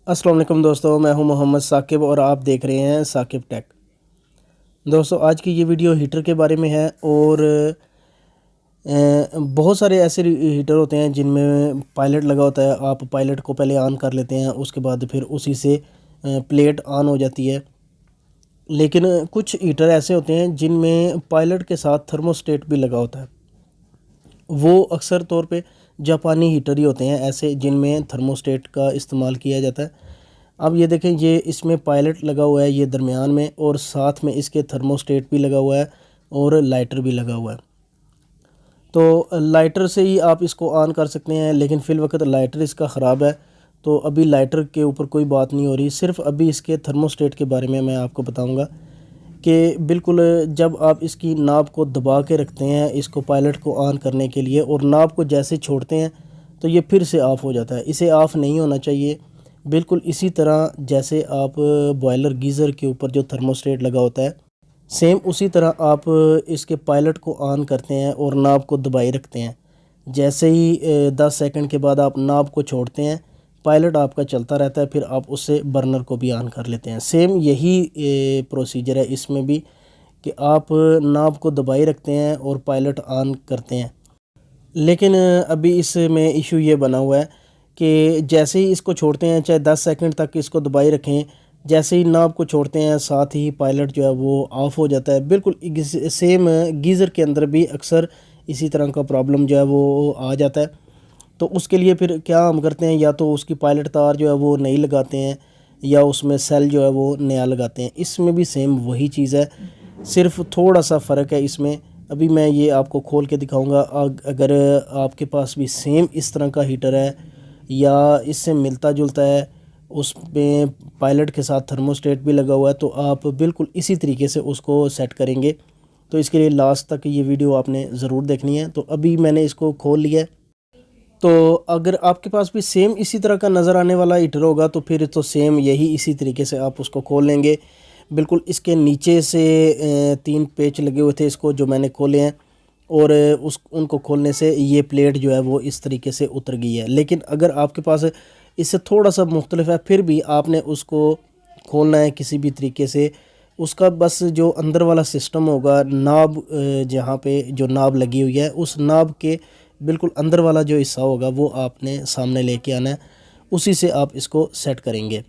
अस्सलाम वालेकुम दोस्तों, मैं हूं मोहम्मद साकिब और आप देख रहे हैं साकिब टेक। दोस्तों, आज की ये वीडियो हीटर के बारे में है और बहुत सारे ऐसे हीटर होते हैं जिनमें पायलट लगा होता है। आप पायलट को पहले ऑन कर लेते हैं, उसके बाद फिर उसी से प्लेट ऑन हो जाती है। लेकिन कुछ हीटर ऐसे होते हैं जिनमें पायलट के साथ थर्मोस्टेट भी लगा होता है। वो अक्सर तौर पे जापानी हीटर ही होते हैं ऐसे जिनमें थर्मोस्टेट का इस्तेमाल किया जाता है। अब ये देखें, ये इसमें पायलट लगा हुआ है ये दरमियान में, और साथ में इसके थर्मोस्टेट भी लगा हुआ है और लाइटर भी लगा हुआ है। तो लाइटर से ही आप इसको ऑन कर सकते हैं, लेकिन फ़िल वक्त लाइटर इसका ख़राब है। तो अभी लाइटर के ऊपर कोई बात नहीं हो रही, सिर्फ अभी इसके थर्मोस्टेट के बारे में मैं आपको बताऊंगा कि बिल्कुल जब आप इसकी नाब को दबा के रखते हैं इसको पायलट को ऑन करने के लिए, और नाब को जैसे छोड़ते हैं तो ये फिर से ऑफ़ हो जाता है। इसे ऑफ़ नहीं होना चाहिए। बिल्कुल इसी तरह जैसे आप बॉयलर गीज़र के ऊपर जो थर्मोस्टेट लगा होता है, सेम उसी तरह आप इसके पायलट को ऑन करते हैं और नाब को दबाए रखते हैं। जैसे ही 10 सेकंड के बाद आप नाब को छोड़ते हैं, पायलट आपका चलता रहता है। फिर आप उससे बर्नर को भी ऑन कर लेते हैं। सेम यही प्रोसीजर है इसमें भी कि आप नाब को दबाए रखते हैं और पायलट ऑन करते हैं। लेकिन अभी इसमें इशू ये बना हुआ है कि जैसे ही इसको छोड़ते हैं, चाहे 10 सेकंड तक इसको दबाए रखें, जैसे ही नाब को छोड़ते हैं साथ ही पायलट जो है वो ऑफ़ हो जाता है। बिल्कुल सेम गीज़र के अंदर भी अक्सर इसी तरह का प्रॉब्लम जो है वो आ जाता है। तो उसके लिए फिर क्या हम करते हैं, या तो उसकी पायलट तार जो है वो नई लगाते हैं या उसमें सेल जो है वो नया लगाते हैं। इसमें भी सेम वही चीज़ है, सिर्फ थोड़ा सा फ़र्क है इसमें। अभी मैं ये आपको खोल के दिखाऊंगा। अगर आपके पास भी सेम इस तरह का हीटर है या इससे मिलता जुलता है, उसमें पायलट के साथ थर्मोस्टेट भी लगा हुआ है, तो आप बिल्कुल इसी तरीके से उसको सेट करेंगे। तो इसके लिए लास्ट तक ये वीडियो आपने ज़रूर देखनी है। तो अभी मैंने इसको खोल लिया है। तो अगर आपके पास भी सेम इसी तरह का नज़र आने वाला हीटर होगा तो फिर तो सेम यही इसी तरीके से आप उसको खोल लेंगे। बिल्कुल इसके नीचे से 3 पेच लगे हुए थे इसको जो मैंने खोले हैं, और उनको खोलने से ये प्लेट जो है वो इस तरीके से उतर गई है। लेकिन अगर आपके पास इससे थोड़ा सा मुख्तलिफ है, फिर भी आपने उसको खोलना है किसी भी तरीके से। उसका बस जो अंदर वाला सिस्टम होगा, नाब जहाँ पे जो नाब लगी हुई है उस नाब के बिल्कुल अंदर वाला जो हिस्सा होगा वो आपने सामने लेके आना है, उसी से आप इसको सेट करेंगे।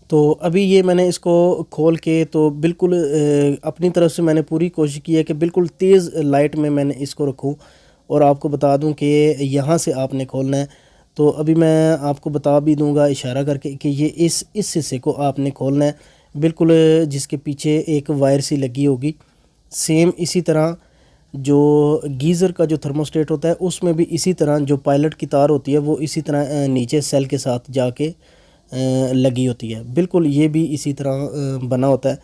तो अभी ये मैंने इसको खोल के तो बिल्कुल अपनी तरफ से मैंने पूरी कोशिश की है कि बिल्कुल तेज़ लाइट में मैंने इसको रखूं, और आपको बता दूं कि यहाँ से आपने खोलना है। तो अभी मैं आपको बता भी दूंगा इशारा करके कि ये इस हिस्से को आपने खोलना है, बिल्कुल जिसके पीछे एक वायर सी लगी होगी। सेम इसी तरह जो गीज़र का जो थर्मोस्टेट होता है उसमें भी इसी तरह जो पायलट की तार होती है वो इसी तरह नीचे सेल के साथ जाके लगी होती है। बिल्कुल ये भी इसी तरह बना होता है।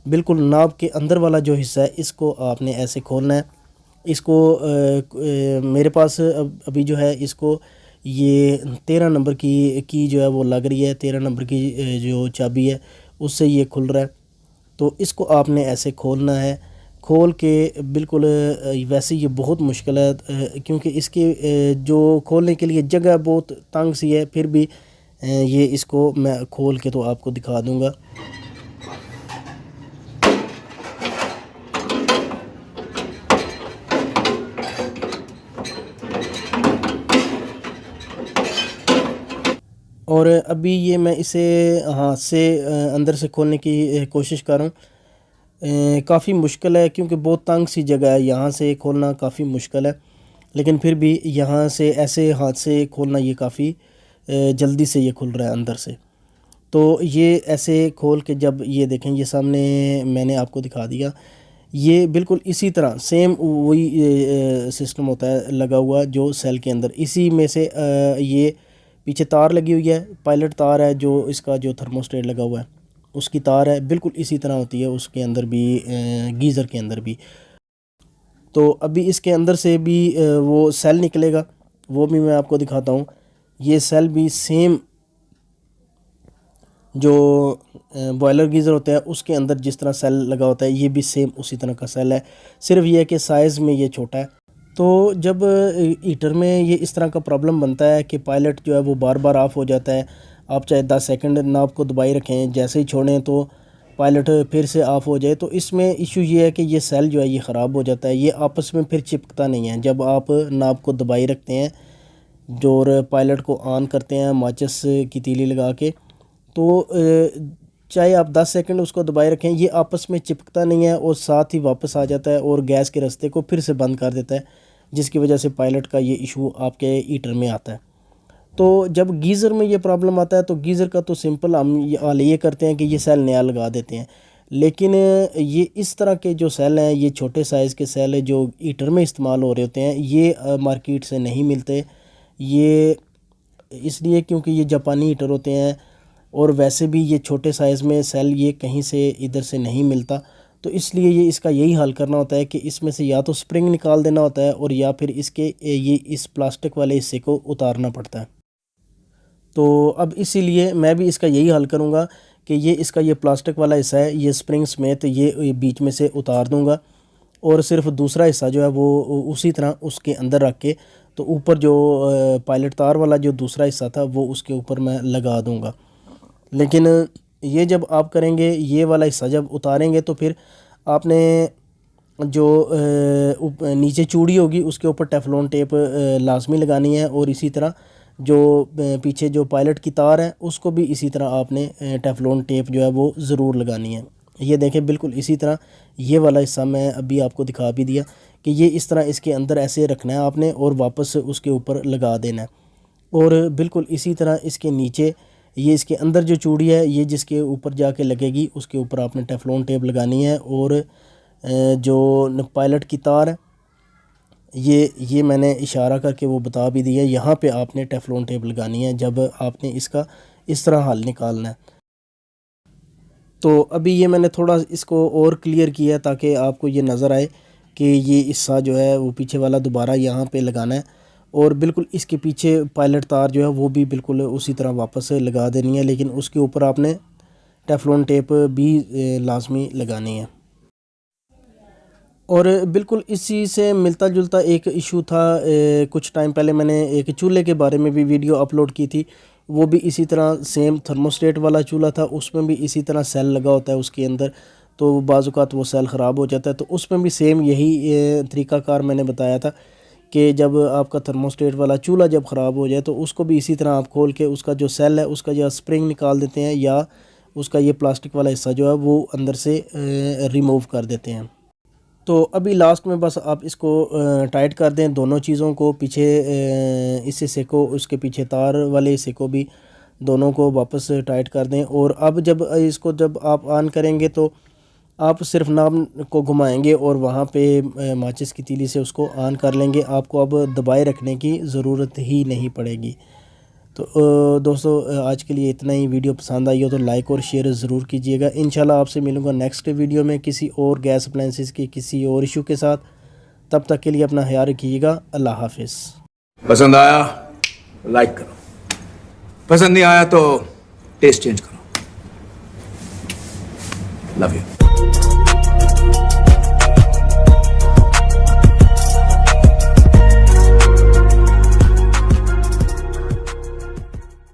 बिल्कुल नाब के अंदर वाला जो हिस्सा है इसको आपने ऐसे खोलना है। इसको मेरे पास अभी जो है इसको ये 13 नंबर की जो है वो लग रही है। 13 नंबर की जो चाबी है उससे ये खुल रहा है। तो इसको आपने ऐसे खोलना है। खोल के बिल्कुल वैसे ये बहुत मुश्किल है क्योंकि इसके जो खोलने के लिए जगह बहुत तंग सी है। फिर भी ये इसको मैं खोल के तो आपको दिखा दूंगा। और अभी ये मैं इसे हाथ से अंदर से खोलने की कोशिश कर रहा हूँ। काफ़ी मुश्किल है क्योंकि बहुत तंग सी जगह है, यहाँ से खोलना काफ़ी मुश्किल है। लेकिन फिर भी यहाँ से ऐसे हाथ से खोलना ये काफ़ी जल्दी से ये खुल रहा है अंदर से। तो ये ऐसे खोल के जब ये देखें, ये सामने मैंने आपको दिखा दिया। ये बिल्कुल इसी तरह सेम वही सिस्टम होता है लगा हुआ जो सेल के अंदर। इसी में से ये पीछे तार लगी हुई है, पायलट तार है जो इसका जो थर्मोस्टेट लगा हुआ है उसकी तार है। बिल्कुल इसी तरह होती है उसके अंदर भी, गीज़र के अंदर भी। तो अभी इसके अंदर से भी वो सेल निकलेगा, वो भी मैं आपको दिखाता हूँ। ये सेल भी सेम जो बॉयलर गीज़र होता है उसके अंदर जिस तरह सेल लगा होता है ये भी सेम उसी तरह का सेल है, सिर्फ ये है कि साइज़ में ये छोटा है। तो जब हीटर में ये इस तरह का प्रॉब्लम बनता है कि पायलट जो है वो बार बार ऑफ़ हो जाता है, आप चाहे 10 सेकंड नाब को दबाई रखें, जैसे ही छोड़ें तो पायलट फिर से ऑफ हो जाए। तो इसमें इशू ये है कि ये सेल जो है ये ख़राब हो जाता है, ये आपस में फिर चिपकता नहीं है। जब आप नाब को दबाई रखते हैं जो और पायलट को ऑन करते हैं माचिस की तीली लगा के, तो चाहे आप 10 सेकंड उसको दबाए रखें, ये आपस में चिपकता नहीं है और साथ ही वापस आ जाता है और गैस के रास्ते को फिर से बंद कर देता है, जिसकी वजह से पायलट का ये इशू आपके हीटर में आता है। तो जब गीज़र में ये प्रॉब्लम आता है तो गीज़र का तो सिंपल हम ये करते हैं कि ये सेल नया लगा देते हैं। लेकिन ये इस तरह के जो सेल हैं, ये छोटे साइज़ के सेल है जो हीटर में इस्तेमाल हो रहे होते हैं, ये मार्केट से नहीं मिलते। ये इसलिए क्योंकि ये जापानी हीटर होते हैं और वैसे भी ये छोटे साइज़ में सेल ये कहीं से इधर से नहीं मिलता। तो इसलिए ये इसका यही हल करना होता है कि इसमें से या तो स्प्रिंग निकाल देना होता है और या फिर ये इस प्लास्टिक वाले हिस्से को उतारना पड़ता है। तो अब इसीलिए मैं भी इसका यही हल करूँगा कि इसका ये प्लास्टिक वाला हिस्सा है, ये स्प्रिंग समेत ये बीच में से उतार दूँगा और सिर्फ दूसरा हिस्सा जो है वो उसी तरह उसके अंदर रख के, तो ऊपर जो पायलट तार वाला जो दूसरा हिस्सा था वो उसके ऊपर मैं लगा दूँगा। लेकिन ये जब आप करेंगे, ये वाला हिस्सा जब उतारेंगे, तो फिर आपने जो नीचे चूड़ी होगी उसके ऊपर टेफलॉन टेप लाजमी लगानी है और इसी तरह जो पीछे जो पायलट की तार है उसको भी इसी तरह आपने टेफलॉन टेप जो है वो ज़रूर लगानी है। ये देखें बिल्कुल इसी तरह ये वाला हिस्सा मैं अभी आपको दिखा भी दिया कि ये इस तरह इसके अंदर ऐसे रखना है आपने और वापस उसके ऊपर लगा देना है। और बिल्कुल इसी तरह इसके नीचे ये इसके अंदर जो चूड़ी है ये जिसके ऊपर जाके लगेगी उसके ऊपर आपने टेफलॉन टेप लगानी है। और जो पायलट की तार है ये मैंने इशारा करके वो बता भी दिया, यहाँ पे आपने टेफलॉन टेप लगानी है जब आपने इसका इस तरह हल निकालना है। तो अभी ये मैंने थोड़ा इसको और क्लियर किया ताकि आपको ये नज़र आए कि ये हिस्सा जो है वो पीछे वाला दोबारा यहाँ पे लगाना है और बिल्कुल इसके पीछे पायलट तार जो है वो भी बिल्कुल उसी तरह वापस लगा देनी है, लेकिन उसके ऊपर आपने टेफलॉन टेप भी लाजमी लगानी है। और बिल्कुल इसी से मिलता जुलता एक इशू था, कुछ टाइम पहले मैंने एक चूल्हे के बारे में भी वीडियो अपलोड की थी, वो भी इसी तरह सेम थर्मोस्टेट वाला चूल्हा था, उसमें भी इसी तरह सेल लगा होता है उसके अंदर, तो बाज़-औक़ात वो सेल ख़राब हो जाता है। तो उसमें भी सेम यही तरीक़ाकार मैंने बताया था कि जब आपका थर्मोस्टेट वाला चूल्हा जब ख़राब हो जाए तो उसको भी इसी तरह आप खोल के उसका जो सेल है उसका या स्प्रिंग निकाल देते हैं या उसका ये प्लास्टिक वाला हिस्सा जो है वो अंदर से रिमूव कर देते हैं। तो अभी लास्ट में बस आप इसको टाइट कर दें दोनों चीज़ों को, पीछे इस हिस्से को, उसके पीछे तार वाले हिस्से को भी, दोनों को वापस टाइट कर दें। और अब जब इसको जब आप ऑन करेंगे तो आप सिर्फ नाब को घुमाएंगे और वहाँ पे माचिस की तीली से उसको ऑन कर लेंगे, आपको अब दबाए रखने की ज़रूरत ही नहीं पड़ेगी। तो दोस्तों आज के लिए इतना ही। वीडियो पसंद आई हो तो लाइक और शेयर ज़रूर कीजिएगा। इंशाल्लाह आपसे मिलूँगा नेक्स्ट वीडियो में किसी और गैस अप्लायंसेस की किसी और इशू के साथ। तब तक के लिए अपना ख्याल रखिएगा। अल्लाह हाफिज़। पसंद आया लाइक करो, पसंद नहीं आया तो टेस्ट चेंज करो। Love you.